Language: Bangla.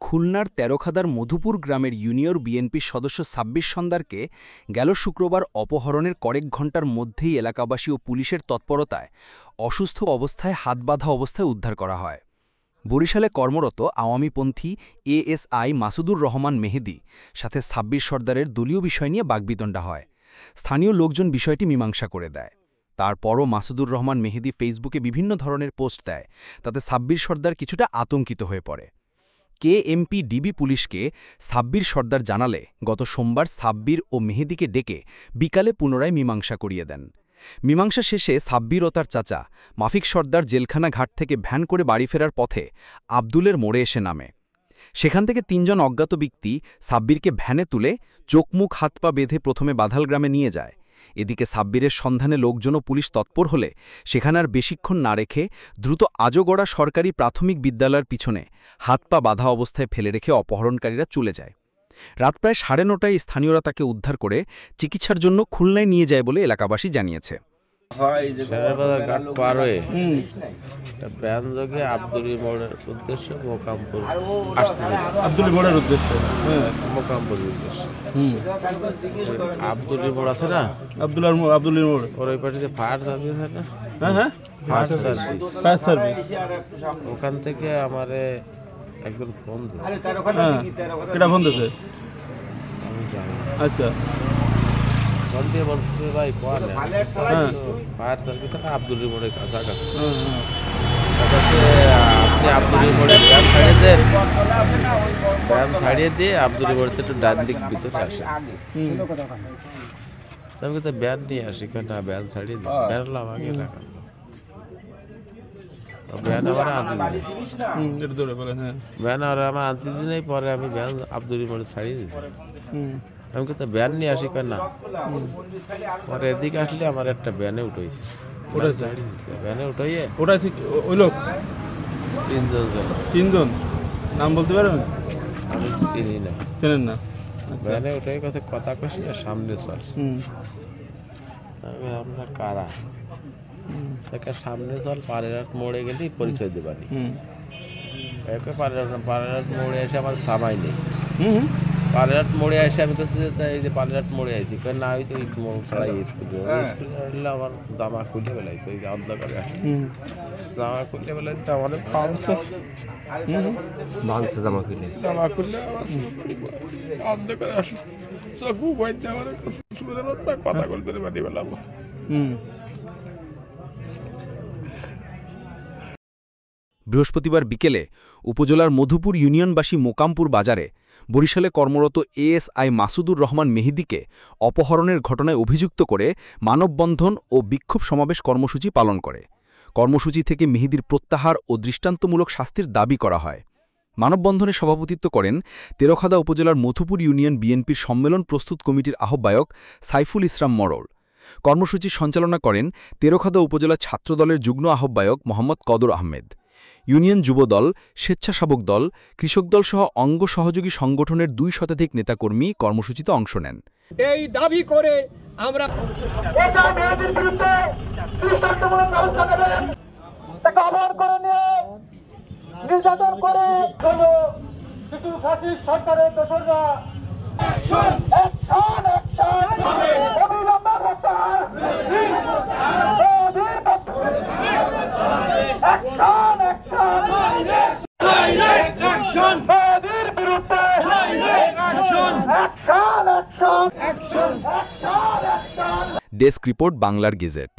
খুলনার তেরোখাদার মধুপুর গ্রামের ইউনিয়ন বিএনপির সদস্য সাব্বির সর্দারকে গেল শুক্রবার অপহরণের কয়েক ঘণ্টার মধ্যেই এলাকাবাসী ও পুলিশের তৎপরতায় অসুস্থ অবস্থায় হাতবাঁধা অবস্থায় উদ্ধার করা হয়। বরিশালে কর্মরত আওয়ামীপন্থী এএসআই মাসুদুর রহমান মেহেদী সাথে সাব্বির সর্দারের দলীয় বিষয় নিয়ে বাগবিতণ্ডা হয়। স্থানীয় লোকজন বিষয়টি মীমাংসা করে দেয়। তারপরও মাসুদুর রহমান মেহেদী ফেসবুকে বিভিন্ন ধরনের পোস্ট দেয়, তাতে সাব্বির সর্দার কিছুটা আতঙ্কিত হয়ে পড়ে। কেএমপি ডিবি পুলিশকে সাব্বির সর্দার জানালে গত সোমবার সাব্বির ও মেহেদীকে ডেকে বিকালে পুনরায় মীমাংসা করিয়ে দেন। মীমাংসা শেষে সাব্বির ও তার চাচা মাফিক সর্দার জেলখানা ঘাট থেকে ভ্যান করে বাড়ি ফেরার পথে আবদুলের মোড়ে এসে নামে। সেখান থেকে তিনজন অজ্ঞাত ব্যক্তি সাব্বিরকে ভ্যানে তুলে চোখমুখ হাত পা বেঁধে প্রথমে বাধাল গ্রামে নিয়ে যায়। এদিকে সাব্বিরের সন্ধানে লোকজনও পুলিশ তৎপর হলে সেখানে আর বেশিক্ষণ না রেখে দ্রুত আজগড়া সরকারি প্রাথমিক বিদ্যালয়ের পিছনে হাত পা বাঁধা অবস্থায় ফেলে রেখে অপহরণকারীরা চলে যায়। রাত প্রায় ৯:৩০টায় স্থানীয়রা তাকে উদ্ধার করে চিকিৎসার জন্য খুলনায় নিয়ে যায় বলে এলাকাবাসী জানিয়েছে। ওখান থেকে আমার একজন ফোন দিয়েছে। আচ্ছা, ফোন দিয়ে বলছে ভাই ফায়ার সার্ভিস আব্দুলের মোড়ের কাছাকাছি, আপনি আব্দুলের মোড়ে ব্যান ছাড়িয়ে দেন, ব্যান ছাড়িয়ে দিয়ে আব্দুলের মোড়েতে একটু ডান দিক ভিতরে আসে। আমি তো ব্যান নিয়ে আসি, না ব্যান ছাড়িয়ে দিই, ব্যান হলো আমাকে এলাকা, ব্যান আমার আনতে দিই নাই। পরে আমি ব্যান আব্দুলের মোড়ে ছাড়িয়ে দিচ্ছি, আমি তো ব্যান নিয়ে আসি না। পরে এদিকে আসলে আমার একটা ব্যানে উঠেছে, ব্যানে উঠাইয়ে ওটাইছে ওই লোক তিনজন নাম বলতে পারবেন? আমি চিনি না, চেনেন না? ব্যানে উঠাই কাছে কথা কইছি না, সামনে চল। আমরা কারা সামনে চল, পাড়েরহাট মোড়ে গেলি পরিচয় দেবানি। পাড়েরহাট মোড়ে এসে আমার থামাই নেই, পাড়েরহাট মোড়ে আসে আমি কাছে এই যে পাড়েরহাট মোড়ে আইছি, না ওই তো ছাড়াই স্কুল আমার জামা খুলে বেলাইছে, ওই যে অন্ধকারে জামা খুলে বেলাইছে, আমার ভাঙছে জামা খুললে অন্ধকারে আসে কথা বলতে বাড়ি বেলাবো। বৃহস্পতিবার বিকেলে উপজেলার মধুপুর ইউনিয়নবাসী মোকামপুর বাজারে বরিশালে কর্মরত এএসআই মাসুদুর রহমান মেহেদীকে অপহরণের ঘটনায় অভিযুক্ত করে মানববন্ধন ও বিক্ষোভ সমাবেশ কর্মসূচি পালন করে। কর্মসূচি থেকে মেহেদীর প্রত্যাহার ও দৃষ্টান্তমূলক শাস্তির দাবি করা হয়। মানববন্ধনে সভাপতিত্ব করেন তেরোখাদা উপজেলার মধুপুর ইউনিয়ন বিএনপির সম্মেলন প্রস্তুত কমিটির আহ্বায়ক সাইফুল ইসলাম মরল। কর্মসূচি সঞ্চালনা করেন তেরোখাদা উপজেলা ছাত্রদলের যুগ্ম আহ্বায়ক মোহাম্মদ কদর আহমেদ। ইউনিয়ন যুবদল, স্বেচ্ছাসেবক দল, কৃষক দল সহ অঙ্গ সহযোগী সংগঠনের ২ শতাধিক নেতাকর্মী কর্মসূচিতে অংশ নেন। এই দাবি করে আমরা নির্যাতন করে কিছু ফ্যাসিস্ট সরকারের দোসররা ডেস্ক রিপোর্ট, বাংলার গেজেট।